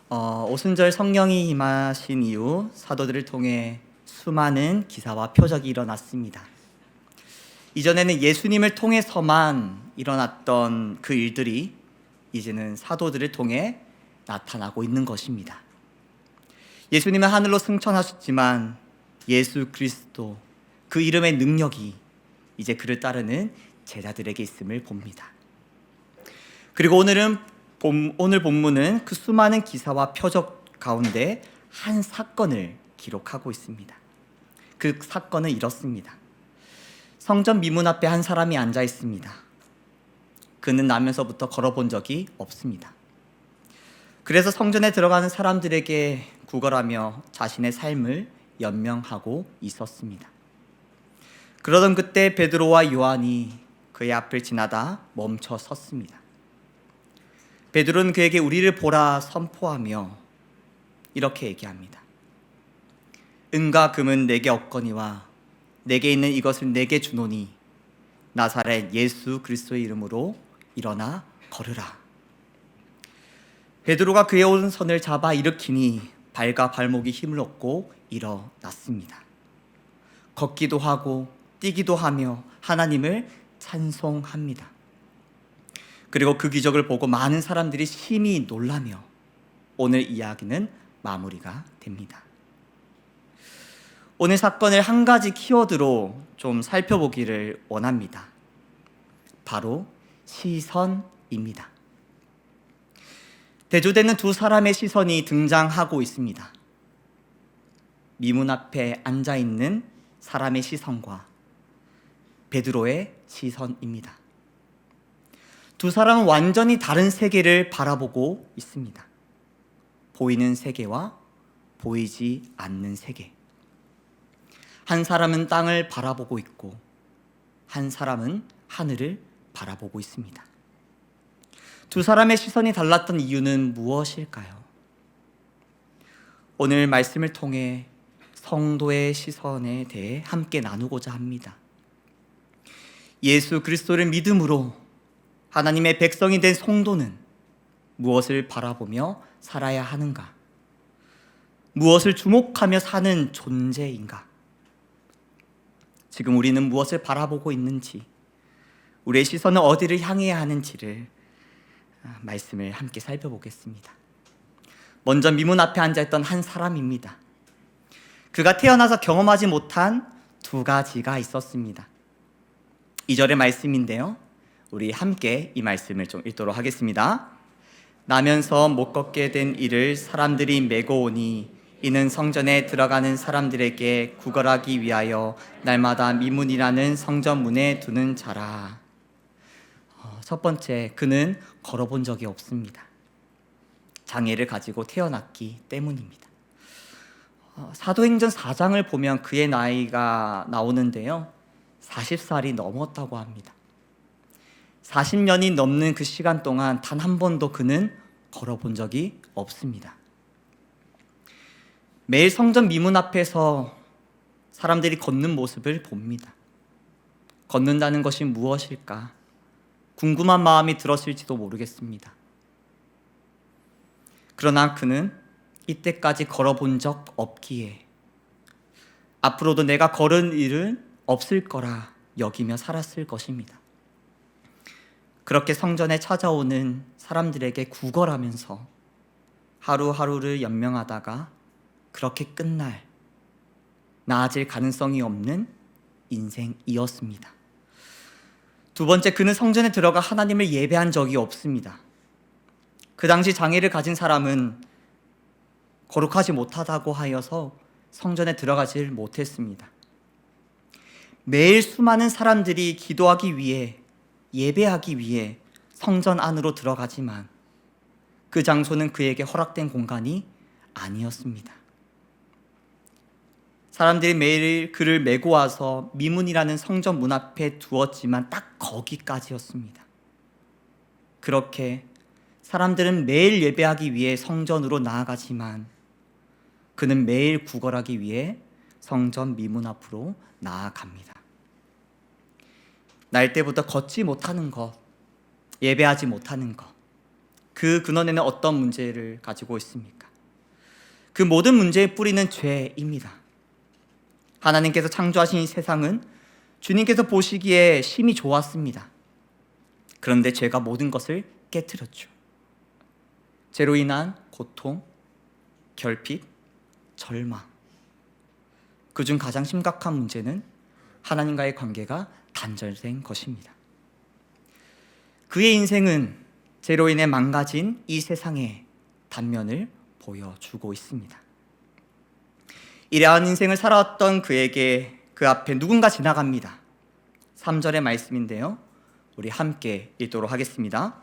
오순절 성령이 임하신 이후 사도들을 통해 수많은 기사와 표적이 일어났습니다. 이전에는 예수님을 통해서만 일어났던 그 일들이 이제는 사도들을 통해 나타나고 있는 것입니다. 예수님은 하늘로 승천하셨지만 예수 그리스도 그 이름의 능력이 이제 그를 따르는 제자들에게 있음을 봅니다. 그리고 오늘 본문은 그 수많은 기사와 표적 가운데 한 사건을 기록하고 있습니다. 그 사건은 이렇습니다. 성전 미문 앞에 한 사람이 앉아 있습니다. 그는 나면서부터 걸어본 적이 없습니다. 그래서 성전에 들어가는 사람들에게 구걸하며 자신의 삶을 연명하고 있었습니다. 그러던 그때 베드로와 요한이 그의 앞을 지나다 멈춰 섰습니다. 베드로는 그에게 우리를 보라 선포하며 이렇게 얘기합니다. 은과 금은 내게 없거니와 내게 있는 이것을 내게 주노니 나사렛 예수 그리스도의 이름으로 일어나 걸으라. 베드로가 그의 오른손을 잡아 일으키니 발과 발목이 힘을 얻고 일어났습니다. 걷기도 하고 뛰기도 하며 하나님을 찬송합니다. 그리고 그 기적을 보고 많은 사람들이 심히 놀라며 오늘 이야기는 마무리가 됩니다. 오늘 사건을 한 가지 키워드로 좀 살펴보기를 원합니다. 바로 시선입니다. 대조되는 두 사람의 시선이 등장하고 있습니다. 미문 앞에 앉아있는 사람의 시선과 베드로의 시선입니다. 두 사람은 완전히 다른 세계를 바라보고 있습니다. 보이는 세계와 보이지 않는 세계. 한 사람은 땅을 바라보고 있고 한 사람은 하늘을 바라보고 있습니다. 두 사람의 시선이 달랐던 이유는 무엇일까요? 오늘 말씀을 통해 성도의 시선에 대해 함께 나누고자 합니다. 예수 그리스도를 믿음으로 하나님의 백성이 된 성도는 무엇을 바라보며 살아야 하는가? 무엇을 주목하며 사는 존재인가? 지금 우리는 무엇을 바라보고 있는지, 우리의 시선은 어디를 향해야 하는지를 말씀을 함께 살펴보겠습니다. 먼저 미문 앞에 앉아있던 한 사람입니다. 그가 태어나서 경험하지 못한 두 가지가 있었습니다. 2절의 말씀인데요, 우리 함께 이 말씀을 좀 읽도록 하겠습니다. 나면서 못 걷게 된 이를 사람들이 메고 오니 이는 성전에 들어가는 사람들에게 구걸하기 위하여 날마다 미문이라는 성전 문에 두는 자라. 첫 번째, 그는 걸어본 적이 없습니다. 장애를 가지고 태어났기 때문입니다. 사도행전 4장을 보면 그의 나이가 나오는데요, 40살이 넘었다고 합니다. 40년이 넘는 그 시간 동안 단 한 번도 그는 걸어본 적이 없습니다. 매일 성전 미문 앞에서 사람들이 걷는 모습을 봅니다. 걷는다는 것이 무엇일까? 궁금한 마음이 들었을지도 모르겠습니다. 그러나 그는 이때까지 걸어본 적 없기에 앞으로도 내가 걸은 일은 없을 거라 여기며 살았을 것입니다. 그렇게 성전에 찾아오는 사람들에게 구걸하면서 하루하루를 연명하다가 그렇게 끝날, 나아질 가능성이 없는 인생이었습니다. 두 번째, 그는 성전에 들어가 하나님을 예배한 적이 없습니다. 그 당시 장애를 가진 사람은 거룩하지 못하다고 하여서 성전에 들어가질 못했습니다. 매일 수많은 사람들이 기도하기 위해, 예배하기 위해 성전 안으로 들어가지만 그 장소는 그에게 허락된 공간이 아니었습니다. 사람들이 매일 그를 메고 와서 미문이라는 성전 문 앞에 두었지만 딱 거기까지였습니다. 그렇게 사람들은 매일 예배하기 위해 성전으로 나아가지만 그는 매일 구걸하기 위해 성전 미문 앞으로 나아갑니다. 날 때부터 걷지 못하는 것, 예배하지 못하는 것, 그 근원에는 어떤 문제를 가지고 있습니까? 그 모든 문제의 뿌리는 죄입니다. 하나님께서 창조하신 이 세상은 주님께서 보시기에 심히 좋았습니다. 그런데 죄가 모든 것을 깨트렸죠. 죄로 인한 고통, 결핍, 절망. 그중 가장 심각한 문제는 하나님과의 관계가 단절된 것입니다. 그의 인생은 죄로 인해 망가진 이 세상의 단면을 보여주고 있습니다. 이러한 인생을 살아왔던 그에게 그 앞에 누군가 지나갑니다. 3절의 말씀인데요, 우리 함께 읽도록 하겠습니다.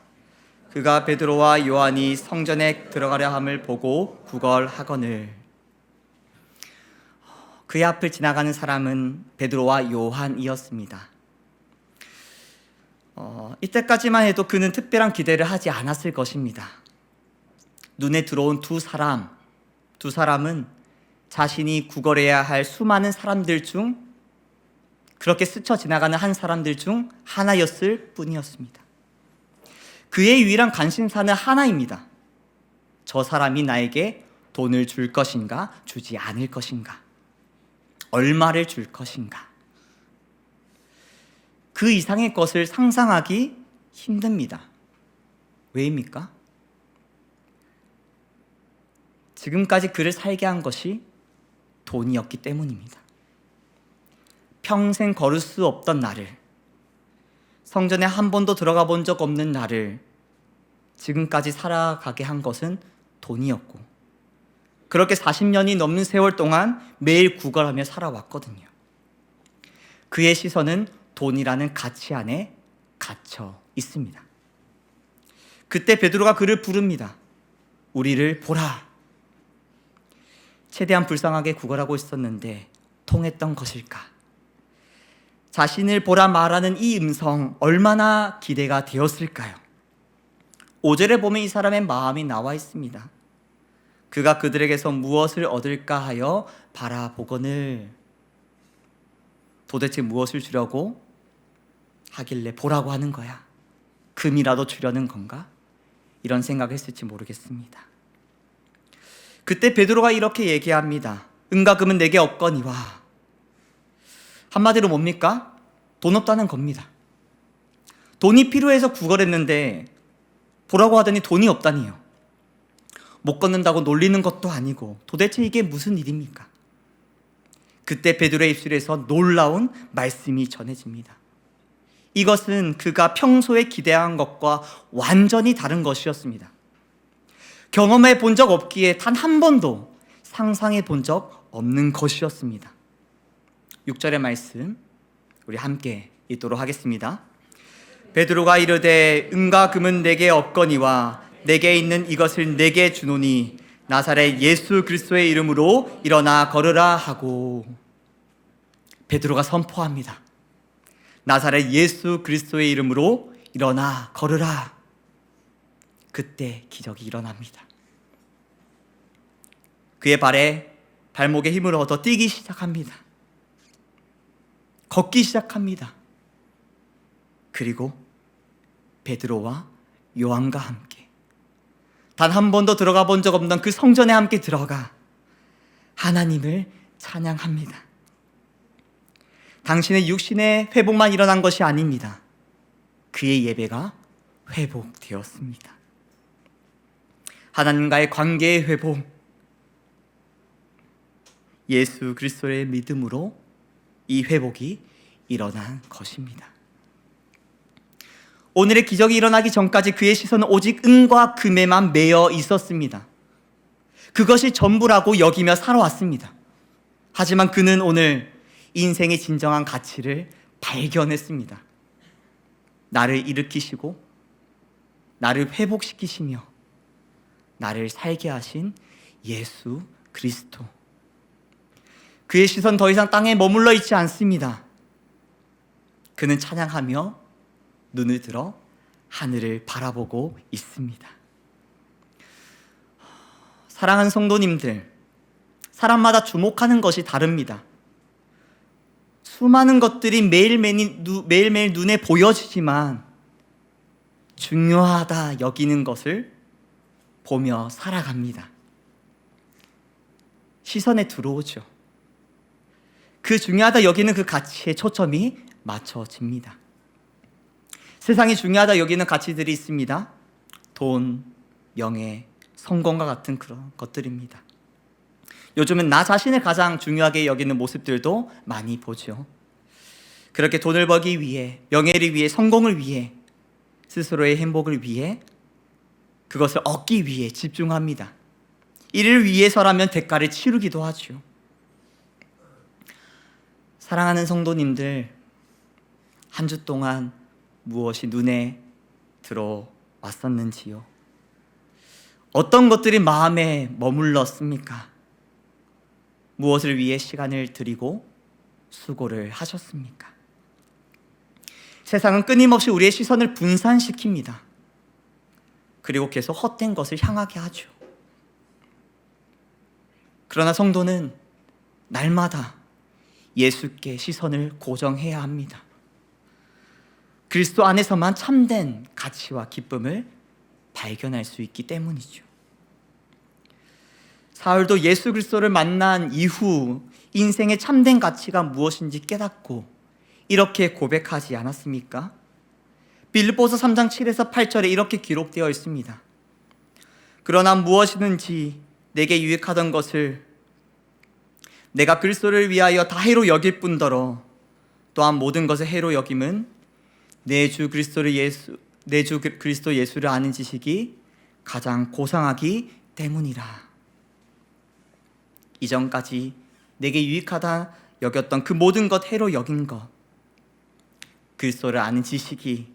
그가 베드로와 요한이 성전에 들어가려 함을 보고 구걸하거늘. 그의 앞을 지나가는 사람은 베드로와 요한이었습니다. 이때까지만 해도 그는 특별한 기대를 하지 않았을 것입니다. 눈에 들어온 두 사람은 자신이 구걸해야 할 수많은 사람들 중, 그렇게 스쳐 지나가는 한 사람들 중 하나였을 뿐이었습니다. 그의 유일한 관심사는 하나입니다. 저 사람이 나에게 돈을 줄 것인가, 주지 않을 것인가, 얼마를 줄 것인가. 그 이상의 것을 상상하기 힘듭니다. 왜입니까? 지금까지 그를 살게 한 것이 돈이었기 때문입니다. 평생 걸을 수 없던 나를, 성전에 한 번도 들어가 본 적 없는 나를 지금까지 살아가게 한 것은 돈이었고, 그렇게 40년이 넘는 세월 동안 매일 구걸하며 살아왔거든요. 그의 시선은 돈이라는 가치 안에 갇혀 있습니다. 그때 베드로가 그를 부릅니다. 우리를 보라. 최대한 불쌍하게 구걸하고 있었는데 통했던 것일까? 자신을 보라 말하는 이 음성, 얼마나 기대가 되었을까요? 5절에 보면 이 사람의 마음이 나와 있습니다. 그가 그들에게서 무엇을 얻을까 하여 바라보거늘. 도대체 무엇을 주려고 하길래 보라고 하는 거야? 금이라도 주려는 건가? 이런 생각을 했을지 모르겠습니다. 그때 베드로가 이렇게 얘기합니다. 은과 금은 내게 없거니와. 한마디로 뭡니까? 돈 없다는 겁니다. 돈이 필요해서 구걸했는데 보라고 하더니 돈이 없다니요. 못 걷는다고 놀리는 것도 아니고 도대체 이게 무슨 일입니까? 그때 베드로의 입술에서 놀라운 말씀이 전해집니다. 이것은 그가 평소에 기대한 것과 완전히 다른 것이었습니다. 경험해 본 적 없기에 단 한 번도 상상해 본 적 없는 것이었습니다. 6절의 말씀 우리 함께 읽도록 하겠습니다. 베드로가 이르되 은과 금은 내게 없거니와 내게 있는 이것을 내게 주노니 나사렛 예수 그리스도의 이름으로 일어나 걸으라 하고. 베드로가 선포합니다. 나사렛 예수 그리스도의 이름으로 일어나 걸으라. 그때 기적이 일어납니다. 그의 발목에 힘을 얻어 뛰기 시작합니다. 걷기 시작합니다. 그리고 베드로와 요한과 함께 단 한 번도 들어가 본 적 없는 그 성전에 함께 들어가 하나님을 찬양합니다. 당신의 육신의 회복만 일어난 것이 아닙니다. 그의 예배가 회복되었습니다. 하나님과의 관계의 회복, 예수 그리스도의 믿음으로 이 회복이 일어난 것입니다. 오늘의 기적이 일어나기 전까지 그의 시선은 오직 은과 금에만 매여 있었습니다. 그것이 전부라고 여기며 살아왔습니다. 하지만 그는 오늘 인생의 진정한 가치를 발견했습니다. 나를 일으키시고 나를 회복시키시며 나를 살게 하신 예수 그리스도. 그의 시선 더 이상 땅에 머물러 있지 않습니다. 그는 찬양하며 눈을 들어 하늘을 바라보고 있습니다. 사랑하는 성도님들, 사람마다 주목하는 것이 다릅니다. 수많은 것들이 매일매일 눈에 보여지지만 중요하다 여기는 것을 보며 살아갑니다. 시선에 들어오죠. 그 중요하다 여기는 그 가치에 초점이 맞춰집니다. 세상이 중요하다 여기는 가치들이 있습니다. 돈, 명예, 성공과 같은 그런 것들입니다. 요즘은 나 자신을 가장 중요하게 여기는 모습들도 많이 보죠. 그렇게 돈을 벌기 위해, 명예를 위해, 성공을 위해, 스스로의 행복을 위해, 그것을 얻기 위해 집중합니다. 이를 위해서라면 대가를 치르기도 하죠. 사랑하는 성도님들, 한 주 동안 무엇이 눈에 들어왔었는지요? 어떤 것들이 마음에 머물렀습니까? 무엇을 위해 시간을 들이고 수고를 하셨습니까? 세상은 끊임없이 우리의 시선을 분산시킵니다. 그리고 계속 헛된 것을 향하게 하죠. 그러나 성도는 날마다 예수께 시선을 고정해야 합니다. 그리스도 안에서만 참된 가치와 기쁨을 발견할 수 있기 때문이죠. 사울도 예수 그리스도를 만난 이후 인생의 참된 가치가 무엇인지 깨닫고 이렇게 고백하지 않았습니까? 빌립보서 3장 7에서 8절에 이렇게 기록되어 있습니다. 그러나 무엇이든지 내게 유익하던 것을 내가 그리스도를 위하여 다 해로 여길 뿐더러 또한 모든 것을 해로 여김은 내 주 그리스도 예수를 아는 지식이 가장 고상하기 때문이라. 이전까지 내게 유익하다 여겼던 그 모든 것, 해로 여긴 것, 그리스도를 아는 지식이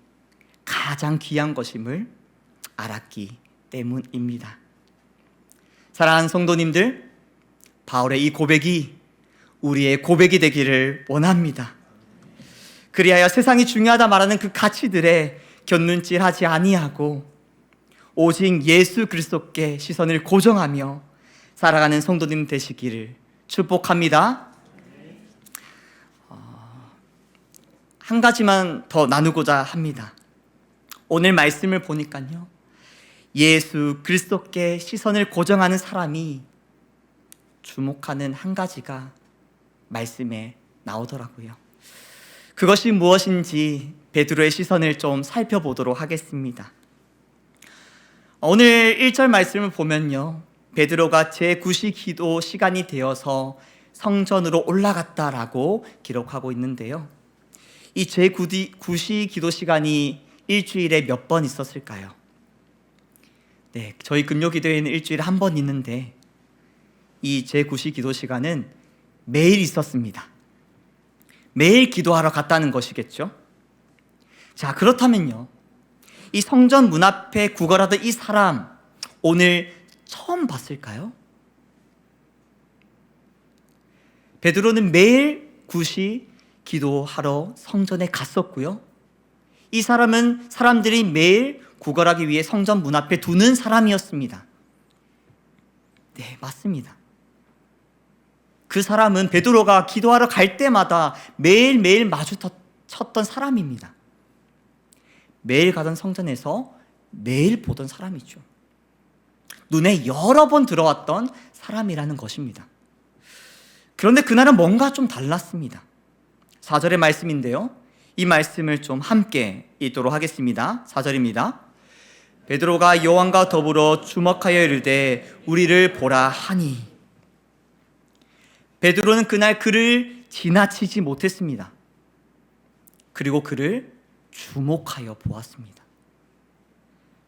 가장 귀한 것임을 알았기 때문입니다. 사랑하는 성도님들, 바울의 이 고백이 우리의 고백이 되기를 원합니다. 그리하여 세상이 중요하다 말하는 그 가치들에 곁눈질하지 아니하고 오직 예수 그리스도께 시선을 고정하며 살아가는 성도님 되시기를 축복합니다. 한 가지만 더 나누고자 합니다. 오늘 말씀을 보니까요, 예수 그리스도께 시선을 고정하는 사람이 주목하는 한 가지가 말씀에 나오더라고요. 그것이 무엇인지 베드로의 시선을 좀 살펴보도록 하겠습니다. 오늘 1절 말씀을 보면요, 베드로가 제9시 기도 시간이 되어서 성전으로 올라갔다라고 기록하고 있는데요, 이 제9시 기도 시간이 일주일에 몇 번 있었을까요? 네, 저희 금요기도회는 일주일에 한 번 있는데 이 제9시 기도 시간은 매일 있었습니다. 매일 기도하러 갔다는 것이겠죠. 자, 그렇다면요, 이 성전 문 앞에 구걸하던 이 사람 오늘 처음 봤을까요? 베드로는 매일 9시 기도하러 성전에 갔었고요, 이 사람은 사람들이 매일 구걸하기 위해 성전 문 앞에 두는 사람이었습니다. 네, 맞습니다. 그 사람은 베드로가 기도하러 갈 때마다 매일매일 마주쳤던 사람입니다. 매일 가던 성전에서 매일 보던 사람이죠. 눈에 여러 번 들어왔던 사람이라는 것입니다. 그런데 그날은 뭔가 좀 달랐습니다. 4절의 말씀인데요, 이 말씀을 좀 함께 읽도록 하겠습니다. 4절입니다. 베드로가 요한과 더불어 주목하여 이르되 우리를 보라 하니. 베드로는 그날 그를 지나치지 못했습니다. 그리고 그를 주목하여 보았습니다.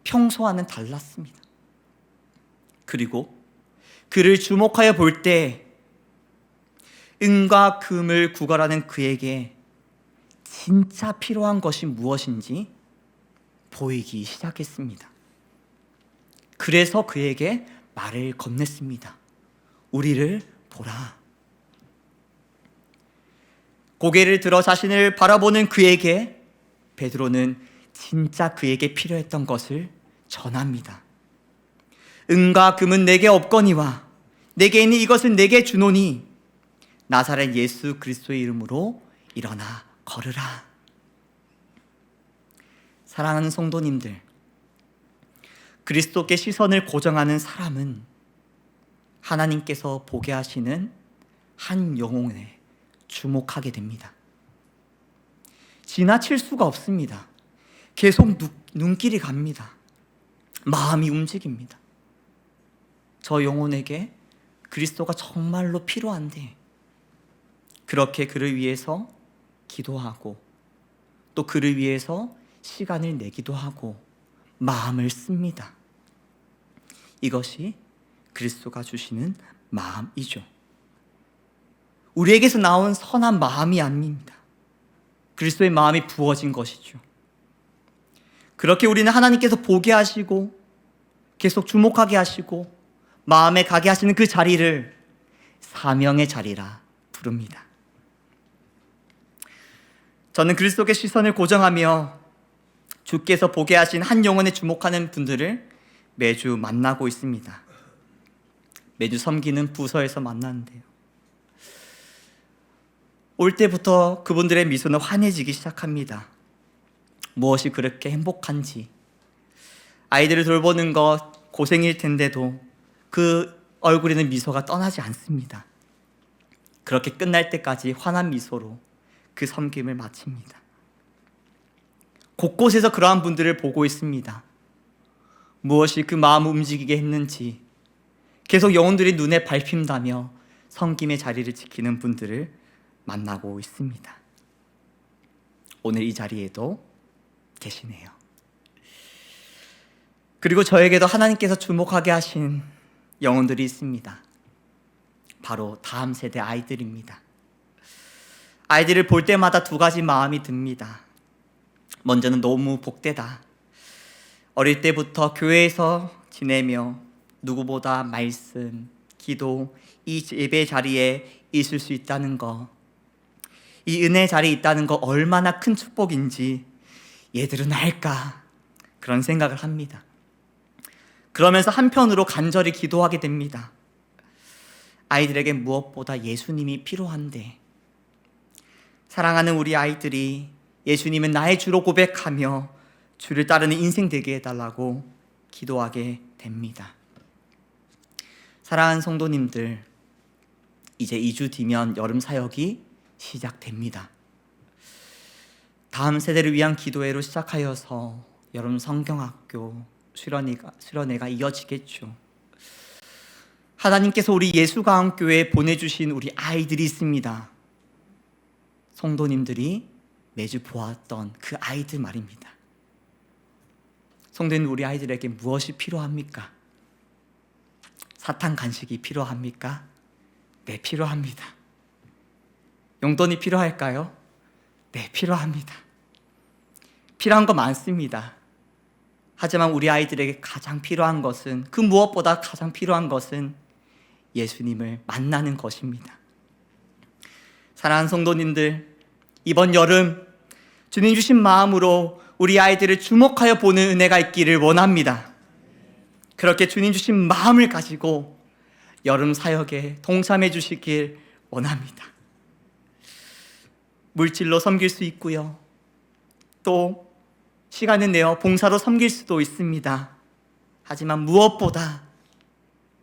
평소와는 달랐습니다. 그리고 그를 주목하여 볼 때 은과 금을 구걸하는 그에게 진짜 필요한 것이 무엇인지 보이기 시작했습니다. 그래서 그에게 말을 건넸습니다. 우리를 보라. 고개를 들어 자신을 바라보는 그에게 베드로는 진짜 그에게 필요했던 것을 전합니다. 은과 금은 내게 없거니와 내게 있는 이것은 내게 주노니 나사렛 예수 그리스도의 이름으로 일어나 걸으라. 사랑하는 성도님들, 그리스도께 시선을 고정하는 사람은 하나님께서 보게 하시는 한 영혼에 주목하게 됩니다. 지나칠 수가 없습니다. 계속 눈길이 갑니다. 마음이 움직입니다. 저 영혼에게 그리스도가 정말로 필요한데, 그렇게 그를 위해서 기도하고 또 그를 위해서 시간을 내기도 하고 마음을 씁니다. 이것이 그리스도가 주시는 마음이죠. 우리에게서 나온 선한 마음이 아닙니다. 그리스도의 마음이 부어진 것이죠. 그렇게 우리는 하나님께서 보게 하시고 계속 주목하게 하시고 마음에 가게 하시는 그 자리를 사명의 자리라 부릅니다. 저는 그리스도의 시선을 고정하며 주께서 보게 하신 한 영혼에 주목하는 분들을 매주 만나고 있습니다. 매주 섬기는 부서에서 만나는데요, 올 때부터 그분들의 미소는 환해지기 시작합니다. 무엇이 그렇게 행복한지, 아이들을 돌보는 것 고생일 텐데도 그 얼굴에는 미소가 떠나지 않습니다. 그렇게 끝날 때까지 환한 미소로 그 섬김을 마칩니다. 곳곳에서 그러한 분들을 보고 있습니다. 무엇이 그 마음을 움직이게 했는지 계속 영혼들이 눈에 밟힌다며 섬김의 자리를 지키는 분들을 만나고 있습니다. 오늘 이 자리에도 계시네요. 그리고 저에게도 하나님께서 주목하게 하신 영혼들이 있습니다. 바로 다음 세대 아이들입니다. 아이들을 볼 때마다 두 가지 마음이 듭니다. 먼저는 너무 복되다. 어릴 때부터 교회에서 지내며 누구보다 말씀, 기도, 이 예배 자리에 있을 수 있다는 거, 이 은혜 자리에 있다는 거 얼마나 큰 축복인지 얘들은 알까? 그런 생각을 합니다. 그러면서 한편으로 간절히 기도하게 됩니다. 아이들에게 무엇보다 예수님이 필요한데, 사랑하는 우리 아이들이 예수님은 나의 주로 고백하며 주를 따르는 인생 되게 해달라고 기도하게 됩니다. 사랑하는 성도님들, 이제 2주 뒤면 여름 사역이 시작됩니다. 다음 세대를 위한 기도회로 시작하여서 여름 성경학교, 수련회가 이어지겠죠. 하나님께서 우리 예수가암교회에 보내주신 우리 아이들이 있습니다. 성도님들이 매주 보았던 그 아이들 말입니다. 성도님, 우리 아이들에게 무엇이 필요합니까? 사탕 간식이 필요합니까? 네, 필요합니다. 용돈이 필요할까요? 네, 필요합니다. 필요한 거 많습니다. 하지만 우리 아이들에게 가장 필요한 것은, 그 무엇보다 가장 필요한 것은 예수님을 만나는 것입니다. 사랑하는 성도님들, 이번 여름 주님 주신 마음으로 우리 아이들을 주목하여 보는 은혜가 있기를 원합니다. 그렇게 주님 주신 마음을 가지고 여름 사역에 동참해 주시길 원합니다. 물질로 섬길 수 있고요, 또 시간을 내어 봉사로 섬길 수도 있습니다. 하지만 무엇보다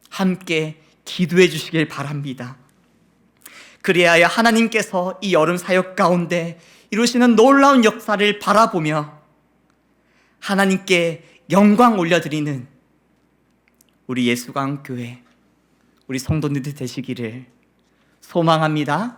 함께 기도해 주시길 바랍니다. 그래야 하나님께서 이 여름 사역 가운데 이루시는 놀라운 역사를 바라보며 하나님께 영광 올려드리는 우리 예수강교회, 우리 성도님들 되시기를 소망합니다.